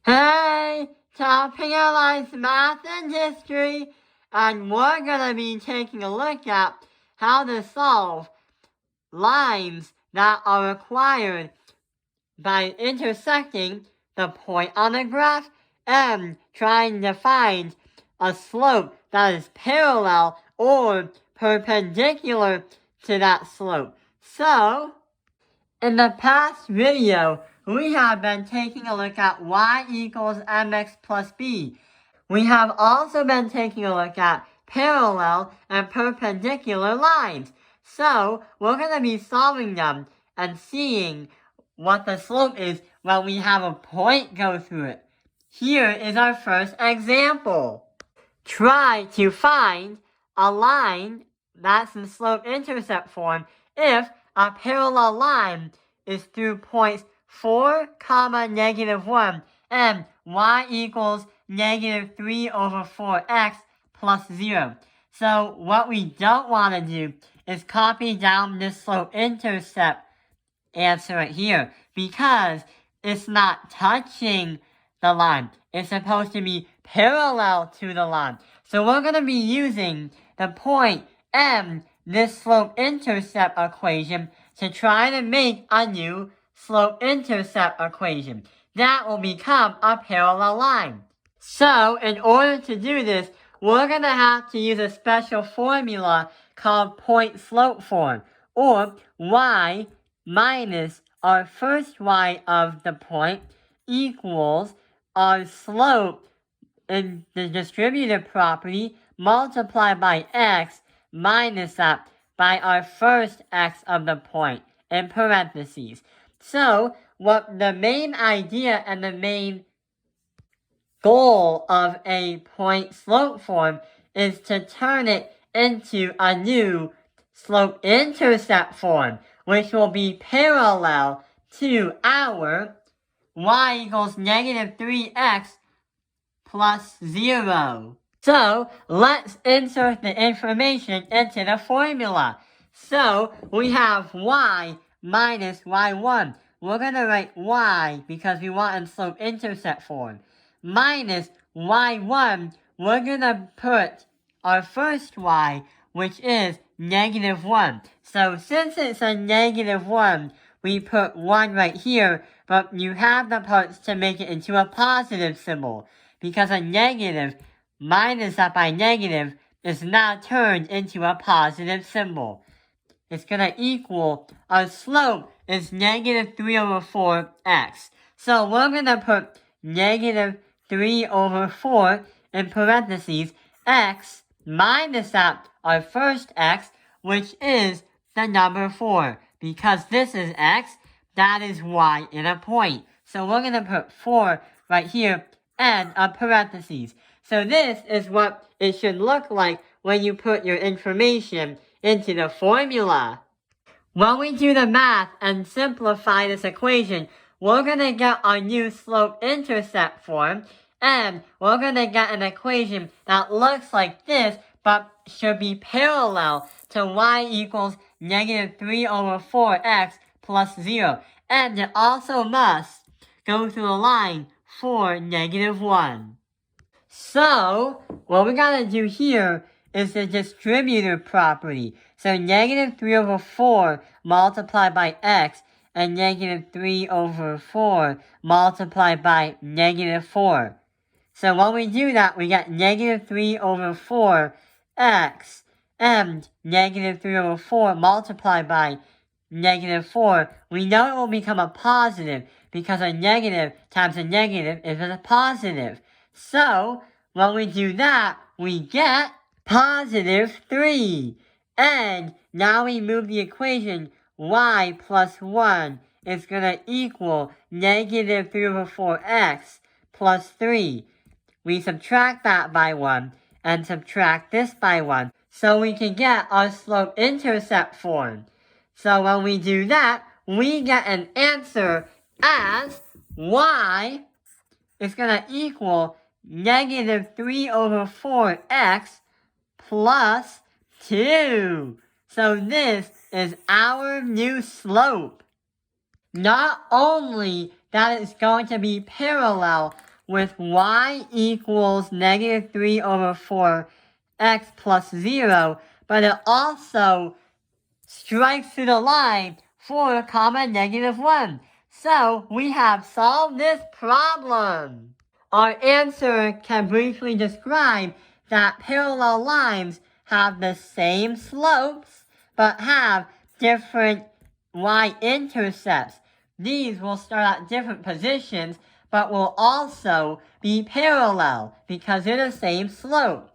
Hey, topping Alliance Math and History, and we're going to be taking a look at how to solve lines that are required by intersecting the point on the graph and trying to find a slope that is parallel or perpendicular to that slope. So, in the past video, we have been taking a look at y equals mx plus b. We have also been taking a look at parallel and perpendicular lines. So, we're going to be solving them and seeing what the slope is when we have a point go through it. Here is our first example. Try to find a line that's in slope-intercept form if a parallel line is through points 4, -1 and y equals -3/4x plus 0. So what we don't want to do is copy down this slope-intercept answer right here because it's not touching the line. It's supposed to be parallel to the line. So we're going to be using the point M, this slope-intercept equation, to try to make a new slope-intercept equation. That will become a parallel line. So in order to do this, we're going to have to use a special formula called point-slope form, or y minus our first y of the point equals our slope in the distributive property multiplied by x minus that by our first x of the point in parentheses. So what the main idea and the main goal of a point-slope form is to turn it into a new slope-intercept form, which will be parallel to our y equals -3x plus 0. So, let's insert the information into the formula. So, we have y minus y1. We're going to write y because we want in slope-intercept form. Minus y1, we're going to put our first y, which is -1. So since it's a -1, we put 1 right here, but you have the parts to make it into a positive symbol, because a negative minus that by negative is now turned into a positive symbol. It's going to equal, our slope is -3/4x. So we're going to put -3/4 in parentheses, x minus that, our first x, which is the number 4. Because this is x, that is y in a point. So we're going to put 4 right here and a parentheses. So this is what it should look like when you put your information into the formula. When we do the math and simplify this equation, we're going to get our new slope-intercept form, and we're going to get an equation that looks like this, but should be parallel to y equals -3/4x plus 0. And it also must go through the line for -1. So, what we gotta do here is the distributive property. So -3/4 multiplied by x and -3/4 multiplied by -4. So when we do that, we get -3/4x and -3/4 multiplied by -4. We know it will become a positive because a negative times a negative is a positive. So, when we do that, we get +3. And now we move the equation y plus 1 is going to equal -3/4x plus 3. We subtract that by 1 and subtract this by 1 so we can get our slope-intercept form. So when we do that, we get an answer as y is going to equal -3/4x plus 2. So this is our new slope. Not only that it's going to be parallel with y equals negative 3 over 4x plus 0, but it also strikes through the line 4, negative 1. So we have solved this problem. Our answer can briefly describe that parallel lines have the same slopes, but have different y-intercepts. These will start at different positions, but will also be parallel because they're the same slope.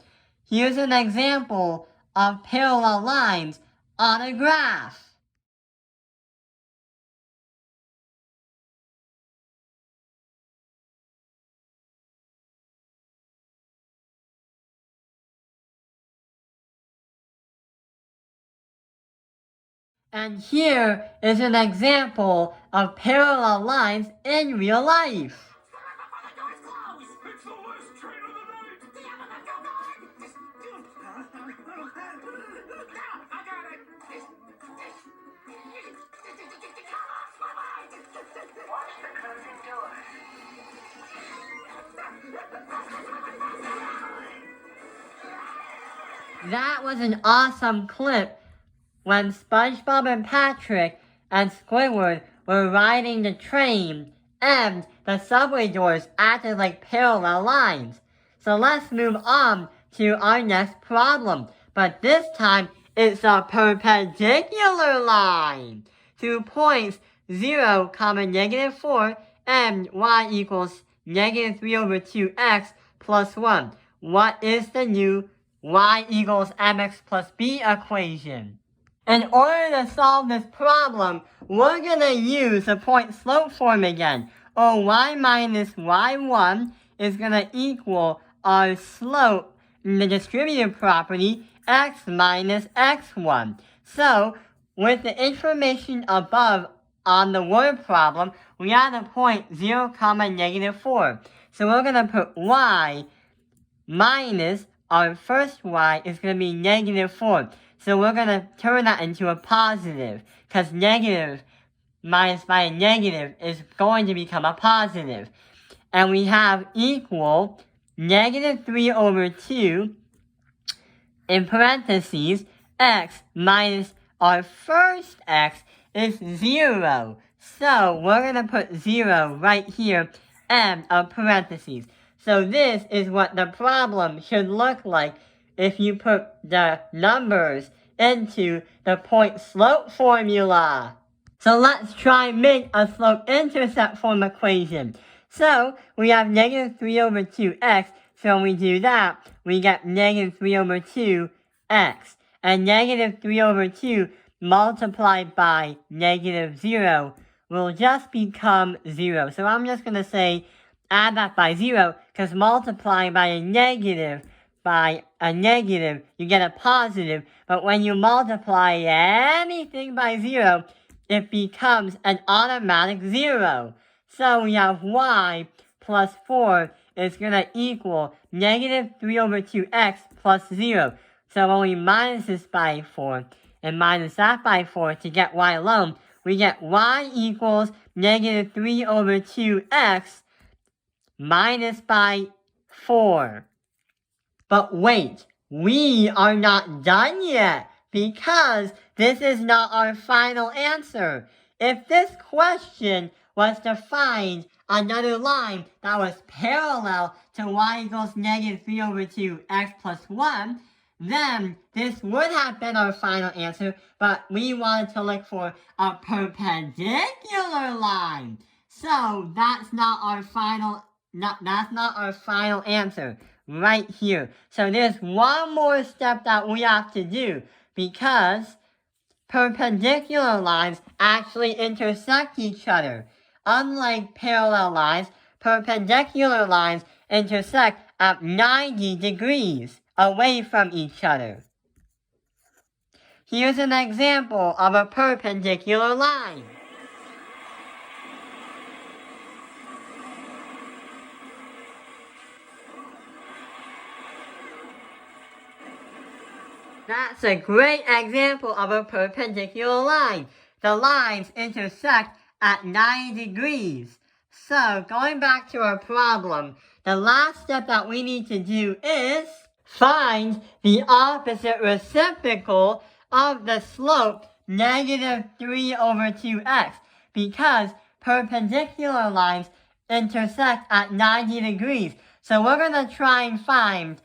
Here's an example of parallel lines on a graph. And here is an example of parallel lines in real life. It's the worst train of the night! I got it! Watch the closing doors. That was an awesome clip when SpongeBob and Patrick and Squidward were riding the train and the subway doors acted like parallel lines. So let's move on to our next problem. But this time, it's a perpendicular line to points 0, negative 4 and y equals negative 3 over 2x plus 1. What is the new y equals mx plus b equation? In order to solve this problem, we're going to use the point-slope form again. Or y minus y1 is going to equal our slope in the distributive property x minus x1. So, with the information above on the word problem, we have the point 0, negative 4. So we're going to put y minus our first y is going to be negative 4. So we're going to turn that into a positive, because negative minus by a negative is going to become a positive. And we have equal negative 3 over 2 in parentheses, x minus our first x is 0. So we're going to put 0 right here and a parentheses. So this is what the problem should look like if you put the numbers into the point-slope formula. So let's try and make a slope-intercept form equation. So we have negative 3 over 2x. So when we do that, we get negative 3 over 2x. And negative 3 over 2 multiplied by negative 0 will just become 0. So I'm just going to say add that by 0, because multiplying by a negative, you get a positive. But when you multiply anything by 0, it becomes an automatic 0. So we have y plus 4 is going to equal negative 3 over 2x plus 0. So when we minus this by 4 and minus that by 4 to get y alone, we get y equals negative 3 over 2x minus by 4. But wait, we are not done yet, because this is not our final answer. If this question was to find another line that was parallel to y equals negative 3 over 2x plus 1, then this would have been our final answer, but we wanted to look for a perpendicular line. So that's not our final answer right here. So there's one more step that we have to do, because perpendicular lines actually intersect each other. Unlike parallel lines, perpendicular lines intersect at 90 degrees away from each other. Here's an example of a perpendicular line. That's a great example of a perpendicular line. The lines intersect at 90 degrees. So, going back to our problem, the last step that we need to do is find the opposite reciprocal of the slope negative 3 over 2x, because perpendicular lines intersect at 90 degrees. So we're going to try and find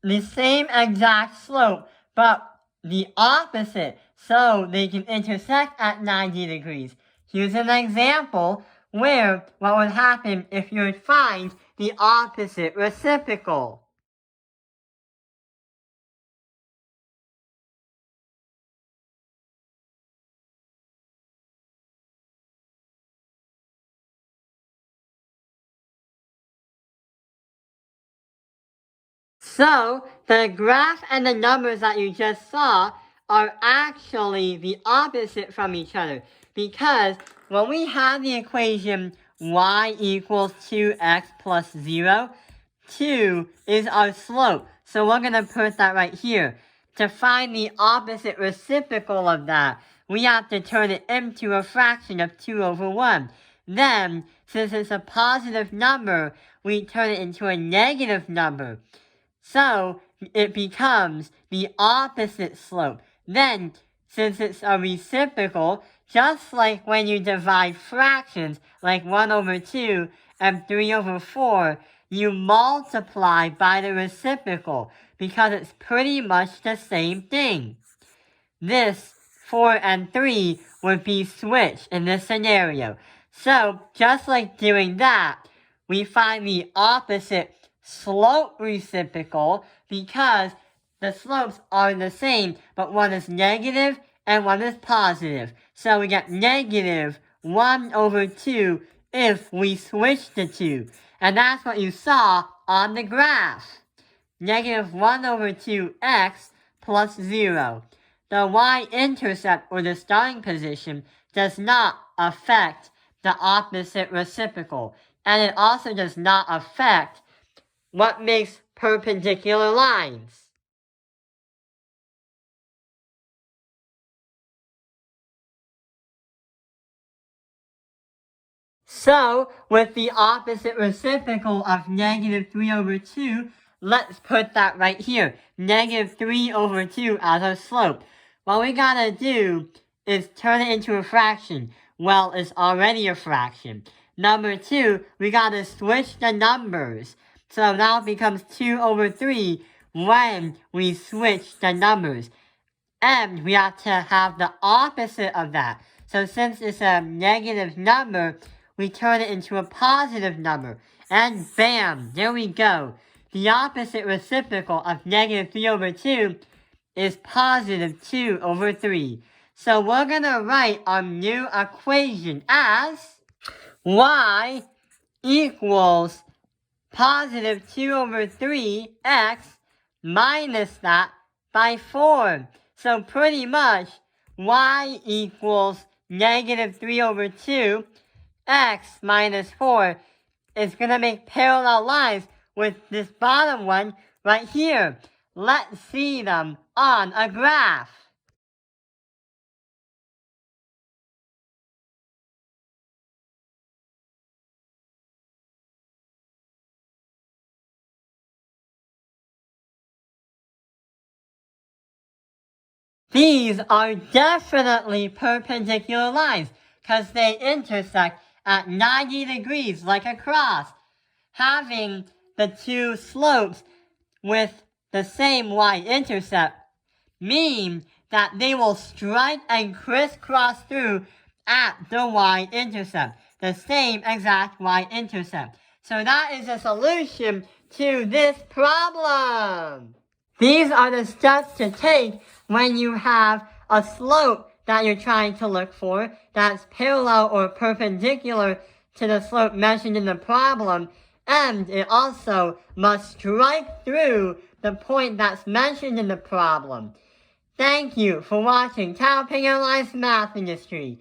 the same exact slope, but the opposite, so they can intersect at 90 degrees. Here's an example where what would happen if you would find the opposite reciprocal. So, the graph and the numbers that you just saw are actually the opposite from each other, because when we have the equation y equals 2x plus 0, 2 is our slope. So we're going to put that right here. To find the opposite reciprocal of that, we have to turn it into a fraction of 2 over 1. Then, since it's a positive number, we turn it into a negative number. So, it becomes the opposite slope. Then, since it's a reciprocal, just like when you divide fractions, like 1 over 2 and 3 over 4, you multiply by the reciprocal, because it's pretty much the same thing. This 4 and 3 would be switched in this scenario. So, just like doing that, we find the opposite slope reciprocal, because the slopes are the same, but one is negative and one is positive. So we get negative 1 over 2 if we switch the two. And that's what you saw on the graph. Negative 1 over 2x plus 0. The y-intercept, or the starting position, does not affect the opposite reciprocal. And it also does not affect what makes perpendicular lines. So, with the opposite reciprocal of negative 3 over 2, let's put that right here. Negative 3 over 2 as our slope. What we gotta do is turn it into a fraction. Well, it's already a fraction. Number 2, we gotta switch the numbers. So now it becomes 2 over 3 when we switch the numbers. And we have to have the opposite of that. So since it's a negative number, we turn it into a positive number. And bam, there we go. The opposite reciprocal of negative 3 over 2 is positive 2 over 3. So we're going to write our new equation as y equals positive 2 over 3x minus that by 4. So pretty much, y equals negative 3 over 2, x minus 4 is going to make parallel lines with this bottom one right here. Let's see them on a graph. These are definitely perpendicular lines, because they intersect at 90 degrees like a cross. Having the two slopes with the same y-intercept mean that they will strike and crisscross through at the y-intercept, the same exact y-intercept. So that is a solution to this problem. These are the steps to take when you have a slope that you're trying to look for that's parallel or perpendicular to the slope mentioned in the problem, and it also must strike through the point that's mentioned in the problem. Thank you for watching Tao Penguin Life's Math Industry.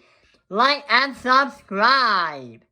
Like and subscribe!